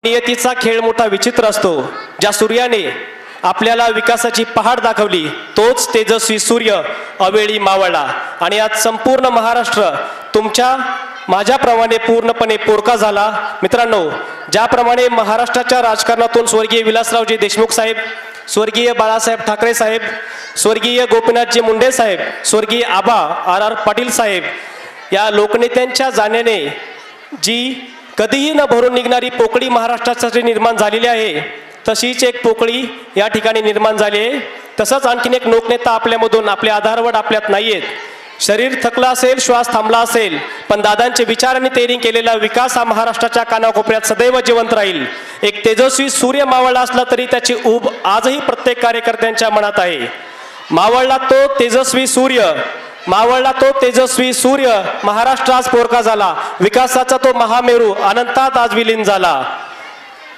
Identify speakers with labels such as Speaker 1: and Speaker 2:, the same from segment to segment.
Speaker 1: नियतीचा खेळ मोठा विचित्र असतो. ज्या सूर्याने आपल्याला विकासाची पहाड दाखवली तोच तेजस्वी सूर्य अवेळी मावळला आणि आज संपूर्ण महाराष्ट्र तुमच्या माझ्याप्रमाणे पूर्णपणे पोरका झाला. मित्रांनो, ज्याप्रमाणे महाराष्ट्राच्या राजकारणातून स्वर्गीय विलासरावजी देशमुख साहेब, स्वर्गीय बाळासाहेब ठाकरे साहेब, स्वर्गीय गोपीनाथजी मुंडे साहेब, स्वर्गीय आबा आर पाटील साहेब या लोकनेत्यांच्या जाण्याने जी कधीही न भरून निघणारी पोकळी महाराष्ट्रासाठी निर्माण झालेली आहे, तशीच एक पोकळी या ठिकाणी निर्माण झाली आहे. तसंच आणखीन एक लोकनेता आपल्यामधून, आपले आधारवड आपल्यात नाही आहेत. शरीर थकलं असेल, श्वास थांबला असेल, पण दादांचे विचार आणि तेरी केलेला विकास हा महाराष्ट्राच्या कानाकोपऱ्यात सदैव जिवंत राहील. एक तेजस्वी सूर्य मावळला असला तरी त्याची ऊब आजही प्रत्येक कार्यकर्त्यांच्या मनात आहे. मावळला तो तेजस्वी सूर्य, मावळला तो तेजस्वी सूर्य, महाराष्ट्र आज पोरका झाला. विकासाचा तो महामेरू अनंतात आज विलीन झाला.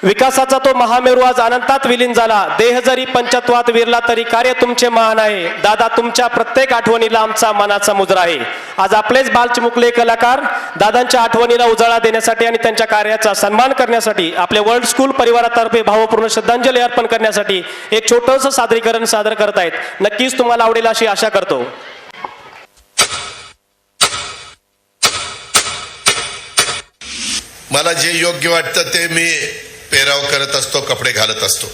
Speaker 1: विकासाचा तो महामेरू आज अनंतात विलीन झाला. देह जरी पंचत्वात विरला तरी कार्य तुमचे महान आहे. दादा, तुमच्या प्रत्येक आठवणीला आमचा मनाचा मुजरा आहे. आज आपलेच बालचिमुकले कलाकार दादांच्या आठवणीला उजाळा देण्यासाठी आणि त्यांच्या कार्याचा सन्मान करण्यासाठी आपले वर्ल्ड स्कूल परिवारातर्फे भावपूर्ण श्रद्धांजली अर्पण करण्यासाठी एक छोटंसं सादरीकरण सादर करत आहेत. नक्कीच तुम्हाला आवडेल अशी आशा करतो.
Speaker 2: मला जे योग्य वाटतं ते मी पेराव करत असतो, कपडे घालत असतो.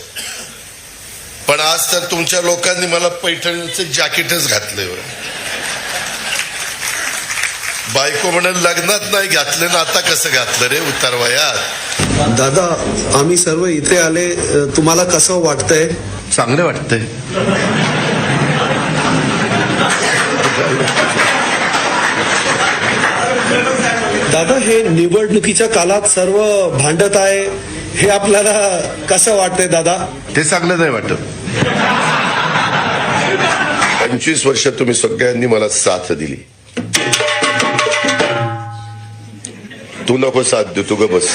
Speaker 2: पण आज तर तुमच्या लोकांनी मला पैठणीचं जॅकेटच घातलंय. बायको म्हणून लग्नात नाही घातलं ना, आता कसं घातलं रे उतारवयात.
Speaker 3: दादा, आम्ही सर्व इथे आले, तुम्हाला कसं वाटतंय?
Speaker 2: चांगलं वाटतंय.
Speaker 3: दादा, हे निवडणुकीच्या काळात सर्व भांडत आहे, हे आपल्याला कसं वाटतंय दादा?
Speaker 2: ते चांगलं नाही वाटत. 25 वर्ष तुम्ही सगळ्यांनी मला साथ दिली. तू नको साथ दे, तू ग बस.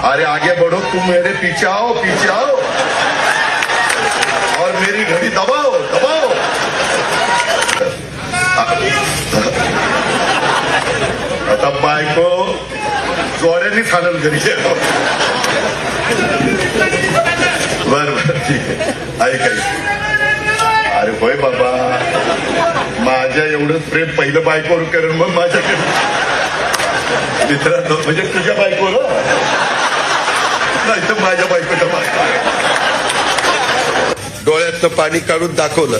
Speaker 2: अरे आगे बढ़ो, तुम मेरे पीछे आओ, पीछे आओ और मेरी घड़ी दबाओ, दबाओ. आता बायको जोड्यांनी खाणल घरी. बर बर, ठीक आहे. ऐक. अरे होय बाबा, माझ्या एवढंच प्रेम पहिलं बायकोवर करेन, मग माझ्याकडे मित्रांनो, म्हणजे तुझ्या बायकोवर नाही तर माझ्या बायकोच्या बायको. डोळ्यातनं पाणी काढून दाखवलं,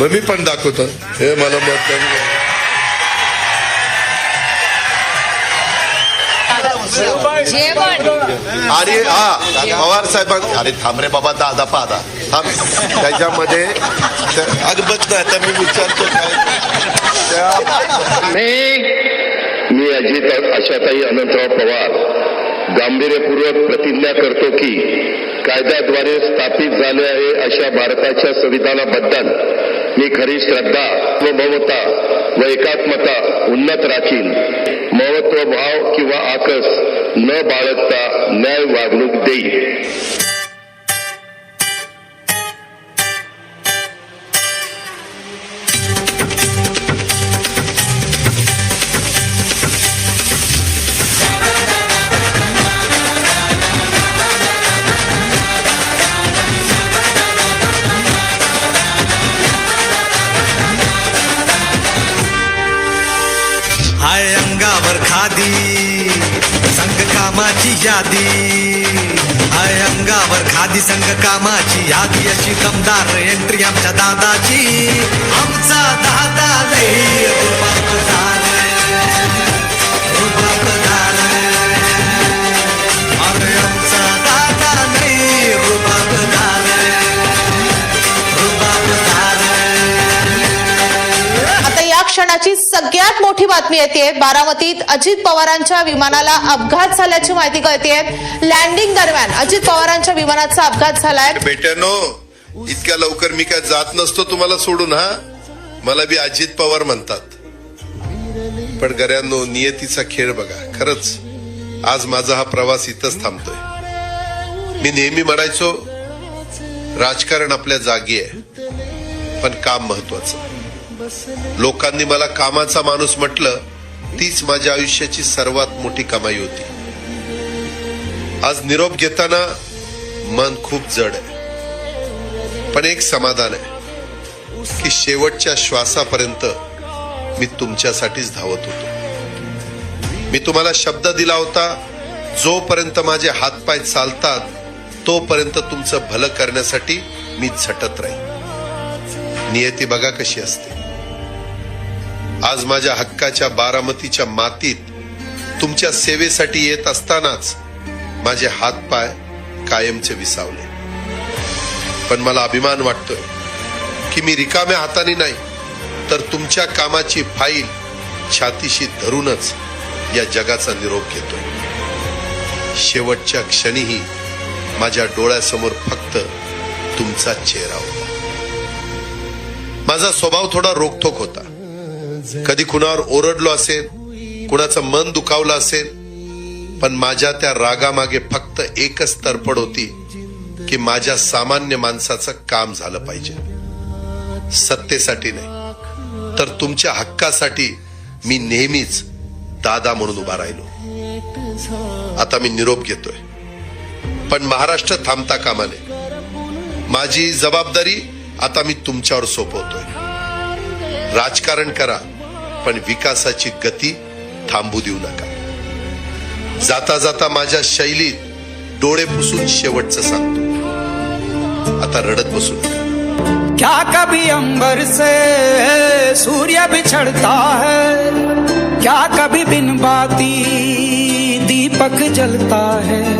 Speaker 2: मग मी पण दाखवतो. हे मला मत. आणि हा पवार साहेब, अरे थांब रे बाबा, दादा पादा थांब. त्याच्यामध्ये अगबत नाही, आता मी विचारतो
Speaker 4: मी अजित आशाताई अनंतराव पवार गांभीर्यपूर्वक प्रतिज्ञा करतो की कायद्याद्वारे स्थापित झाले आहे अशा भारताच्या संविधानाबद्दल मी खरी श्रद्धा, सार्वभौमता व एकात्मता उन्नत राखीन. महत्वभाव किंवा आकस न बाळगता न्याय वागणूक देईल.
Speaker 5: हाय अंगावर खादी संघ कामाची यादी, हाय अंगावर खादी संघ कामाची यादी, अशी दमदार एंट्री आमच्या दादाची. आमचा दादा लई रुबाबदार, रुबाबदार. अरे आमचा दादा लई रुबाबदार, रुबाबदार.
Speaker 6: आता या क्षणाची सगळ्यात मोठी बातमी येते. बारामतीत अजित पवारांच्या विमानाला अपघात झाल्याची माहिती कळतेय. लँडिंग दरम्यान अजित पवारांच्या विमानाचा अपघात झालाय.
Speaker 2: बेट्यानो, इतक्या लवकर मी काय जात नसतो तुम्हाला सोडून. हा, मला बी अजित पवार म्हणतात. पण गऱ्यांनो, नियतीचा खेळ बघा. खरंच आज माझा हा प्रवास इथंच थांबतोय. मी नेहमी म्हणायचो, राजकारण आपल्या जागी आहे, पण काम महत्वाचं. लोकांनी मला कामाचा माणूस म्हटलं, तीच माझ्या आयुष्याची सर्वात मोठी कमाई होती. आज निरोप घेताना मन खूप जड आहे, पण एक समाधान आहे की शेवटच्या श्वासापर्यंत मी तुमच्यासाठीच धावत होतो. मी तुम्हाला शब्द दिला होता, जोपर्यंत माझे हातपाय चालतात तोपर्यंत तुमचं भलं करण्यासाठी मी झटत राहील. नियती बघा कशी असते. आज माझ्या हक्काच्या बारामतीच्या मातीत तुमच्या सेवेसाठी येत असतानाच माझे हातपाय कायमचे विसावले. पण मला अभिमान वाटतोय की मी रिकाम्या हाताने नाही तर तुमच्या कामाची फाईल छातीशी धरूनच या जगाचा निरोप घेतोय. शेवटच्या क्षणीही माझ्या डोळ्यासमोर फक्त तुमचा चेहरा होता. माझा स्वभाव थोडा रोखठोक होता. कधी कुणावर ओरडलो असेल, कुणाचं मन दुखावलं असेल, पण माझ्या त्या रागामागे फक्त एकच तरफड होती की माझ्या सामान्य माणसाचं काम झालं पाहिजे. सत्तेसाठी नाही तर तुमच्या हक्कासाठी मी नेहमीच दादा म्हणून उभा राहिलो. आता मी निरोप घेतोय, पण महाराष्ट्र थांबता कामा नये. माझी जबाबदारी आता मी तुमच्यावर सोपवतोय. राजकारण करा, पण विकासाची गती थांबू देऊ नका. जाता जाता माझ्या शैलीत डोळे पुसून शेवटचं सांगतो, आता रडत बसू नका.
Speaker 7: क्या कभी अंबर से सूर्य बिछड़ता है, क्या कभी बिन बाती दीपक जलता है.